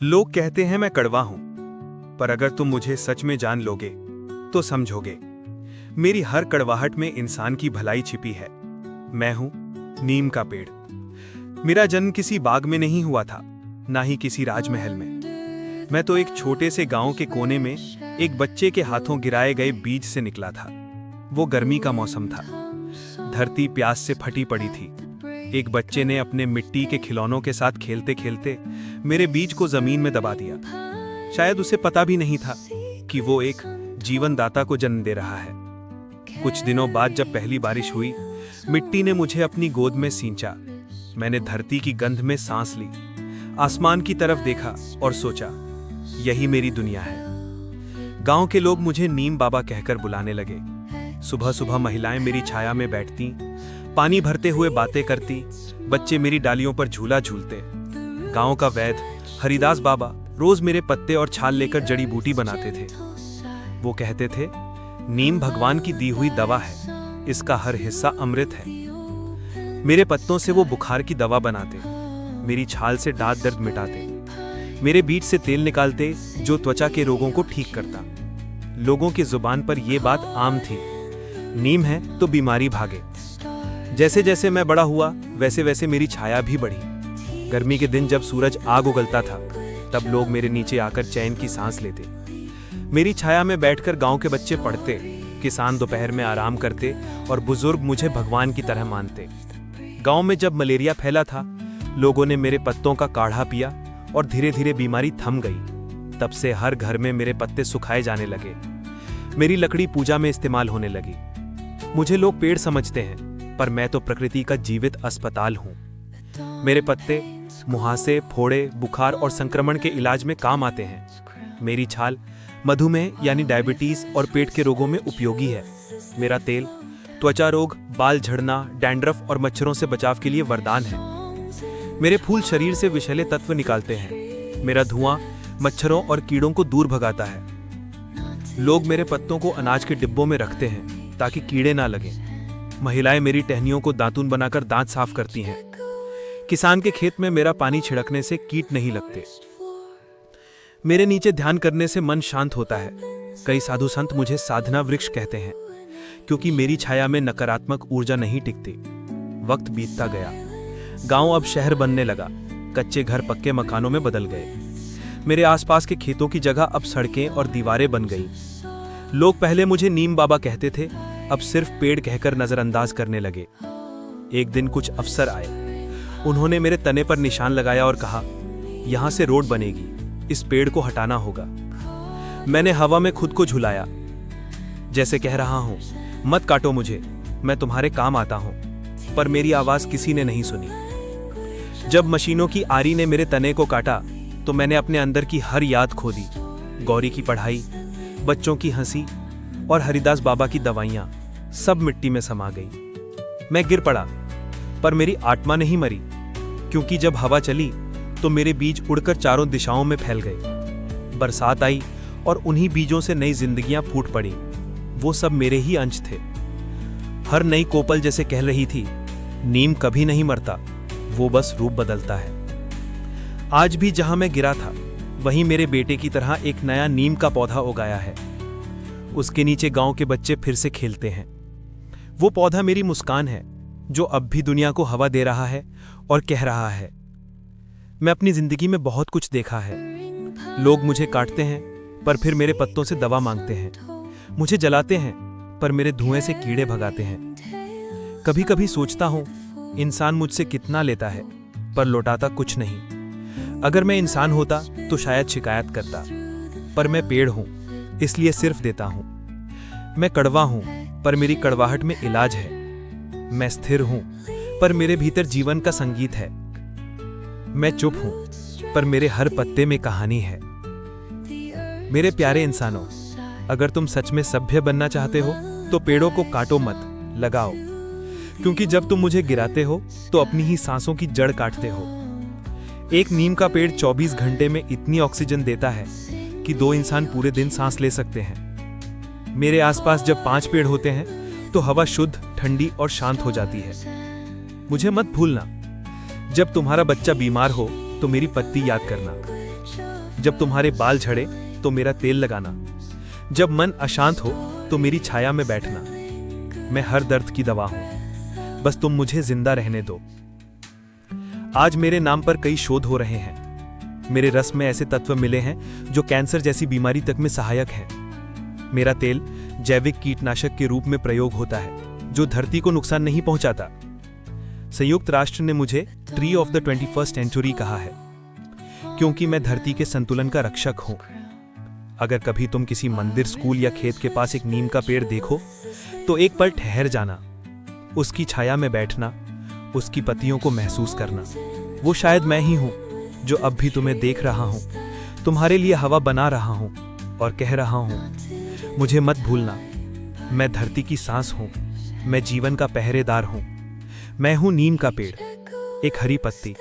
लोग कहते हैं मैं कड़वा हूं, पर अगर तुम मुझे सच में जान लोगे तो समझोगे मेरी हर कड़वाहट में इंसान की भलाई छिपी है। मैं हूं नीम का पेड़। मेरा जन्म किसी बाग में नहीं हुआ था, ना ही किसी राजमहल में। मैं तो एक छोटे से गांव के कोने में एक बच्चे के हाथों गिराए गए बीज से निकला था। वो गर्मी का मौसम था, धरती प्यास से फटी पड़ी थी। एक बच्चे ने अपने मिट्टी के खिलौनों के साथ खेलते खेलते मेरे बीज को जमीन में दबा दिया। शायद उसे पता भी नहीं था कि वो एक जीवनदाता को जन्म दे रहा है। कुछ दिनों बाद जब पहली बारिश हुई, मिट्टी ने मुझे अपनी गोद में सींचा। मैंने धरती की गंध में सांस ली, आसमान की तरफ देखा और सोचा, यही मेरी दुनिया है। गांव के लोग मुझे नीम बाबा कहकर बुलाने लगे। सुबह सुबह महिलाएं मेरी छाया में बैठती, पानी भरते हुए बातें करती, बच्चे मेरी डालियों पर झूला झूलते। गांव का वैद्य हरिदास बाबा रोज मेरे पत्ते और छाल लेकर जड़ी बूटी बनाते थे। वो कहते थे, नीम भगवान की दी हुई दवा है, इसका हर हिस्सा अमृत है। मेरे पत्तों से वो बुखार की दवा बनाते, मेरी छाल से दांत दर्द मिटाते, मेरे बीज से तेल निकालते जो त्वचा के रोगों को ठीक करता। लोगों की जुबान पर यह बात आम थी, नीम है तो बीमारी भागे। जैसे जैसे मैं बड़ा हुआ, वैसे वैसे मेरी छाया भी बढ़ी। गर्मी के दिन जब सूरज आग उगलता था, तब लोग मेरे नीचे आकर चैन की सांस लेते। मेरी छाया में बैठकर गांव के बच्चे पढ़ते, किसान दोपहर में आराम करते और बुजुर्ग मुझे भगवान की तरह मानते। गांव में जब मलेरिया फैला था, लोगों ने मेरे पत्तों का काढ़ा पिया और धीरे धीरे बीमारी थम गई। तब से हर घर में मेरे पत्ते सुखाए जाने लगे। मेरी लकड़ी पूजा में इस्तेमाल होने लगी। मुझे लोग पेड़ समझते हैं, पर मैं तो प्रकृति का जीवित अस्पताल हूं। मेरे पत्ते मुहासे, फोड़े, बुखार और संक्रमण के इलाज में काम आते हैं। मेरी छाल मधुमेह यानी डायबिटीज और पेट के रोगों में उपयोगी है। मेरा तेल त्वचा रोग, बाल झड़ना, डैंड्रफ और मच्छरों से बचाव के लिए वरदान है। मेरे फूल शरीर से विषैले तत्व निकालते हैं। मेरा धुआं मच्छरों और कीड़ों को दूर भगाता है। लोग मेरे पत्तों को अनाज के डिब्बों में रखते हैं ताकि कीड़े ना लगें। महिलाएं मेरी टहनियों को दातून बनाकर दांत साफ करती हैं। किसान के खेत में मेरा पानी छिड़कने से कीट नहीं लगते। मेरे नीचे ध्यान करने से मन शांत होता है। कई साधु संत मुझे साधना वृक्ष कहते हैं, क्योंकि मेरी छाया में नकारात्मक ऊर्जा नहीं टिकती। वक्त बीतता गया, गांव अब शहर बनने लगा। कच्चे घर पक्के मकानों में बदल गए। मेरे आसपास के खेतों की जगह अब सड़कें और दीवारें बन गई। लोग पहले मुझे नीम बाबा कहते थे, अब सिर्फ पेड़ कहकर नजरअंदाज करने लगे। एक दिन कुछ अफसर आए। उन्होंने मेरे तने पर निशान लगाया और कहा, यहां से रोड बनेगी, इस पेड़ को हटाना होगा। मैंने हवा में खुद को झुलाया, जैसे कह रहा हूं, मत काटो मुझे, मैं तुम्हारे काम आता हूं। पर मेरी आवाज किसी ने नहीं सुनी। जब मशीनों की आरी ने मेरे तने को काटा, तो मैंने अपने अंदर की हर याद खो दी। गौरी की पढ़ाई, बच्चों की हंसी और हरिदास बाबा की दवाइयां सब मिट्टी में समा गई। मैं गिर पड़ा, पर मेरी आत्मा नहीं मरी, क्योंकि जब हवा चली तो मेरे बीज उड़कर चारों दिशाओं में फैल गए। बरसात आई और उन्हीं बीजों से नई जिंदगियां फूट पड़ी। वो सब मेरे ही अंश थे। हर नई कोपल जैसे कह रही थी, नीम कभी नहीं मरता, वो बस रूप बदलता है। आज भी जहां मैं गिरा था, वहीं मेरे बेटे की तरह एक नया नीम का पौधा उगाया है। उसके नीचे गांव के बच्चे फिर से खेलते हैं। वो पौधा मेरी मुस्कान है, जो अब भी दुनिया को हवा दे रहा है और कह रहा है, मैं अपनी जिंदगी में बहुत कुछ देखा है। लोग मुझे काटते हैं, पर फिर मेरे पत्तों से दवा मांगते हैं। मुझे जलाते हैं, पर मेरे धुएं से कीड़े भगाते हैं। कभी कभी सोचता हूं, इंसान मुझसे कितना लेता है, पर लौटाता कुछ नहीं। अगर मैं इंसान होता तो शायद शिकायत करता, पर मैं पेड़ हूं, इसलिए सिर्फ देता हूं। मैं कड़वा हूं, पर मेरी कड़वाहट में इलाज है। मैं स्थिर हूं, पर मेरे भीतर जीवन का संगीत है। मैं चुप हूं, पर मेरे हर पत्ते में कहानी है। मेरे प्यारे इंसानों, अगर तुम सच में सभ्य बनना चाहते हो तो पेड़ों को काटो मत, लगाओ। क्योंकि जब तुम मुझे गिराते हो तो अपनी ही सांसों की जड़ काटते हो। एक नीम का पेड़ 24 घंटे में इतनी ऑक्सीजन देता है कि 2 इंसान पूरे दिन सांस ले सकते हैं। मेरे आसपास जब 5 पेड़ होते हैं तो हवा शुद्ध, ठंडी और शांत हो जाती है। मुझे मत भूलना, जब तुम्हारा बच्चा बीमार हो तो मेरी पत्ती याद करना। जब तुम्हारे बाल झड़े तो मेरा तेल लगाना, जब मन अशांत हो तो मेरी छाया में बैठना। मैं हर दर्द की दवा हूं, बस तुम मुझे जिंदा रहने दो। आज मेरे नाम पर कई शोध हो रहे हैं। मेरे रस में ऐसे तत्व मिले हैं जो कैंसर जैसी बीमारी तक में सहायक हैं। मेरा तेल जैविक कीटनाशक के रूप में प्रयोग होता है जो धरती को नुकसान नहीं पहुंचाता। संयुक्त राष्ट्र ने मुझे tree of the 21st century कहा है क्योंकि मैं धरती के संतुलन का रक्षक हूं। अगर कभी तुम किसी मंदिर, स्कूल या खेत के पास एक नीम का पेड़ देखो तो एक पल ठहर जाना, उसकी छाया में बैठना, उसकी पत्तियों को महसूस करना। वो शायद मैं ही हूं जो अब भी तुम्हें देख रहा हूं, तुम्हारे लिए हवा बना रहा हूं और कह रहा हूं, मुझे मत भूलना। मैं धरती की सांस हूं, मैं जीवन का पहरेदार हूं। मैं हूं नीम का पेड़, एक हरी पत्ती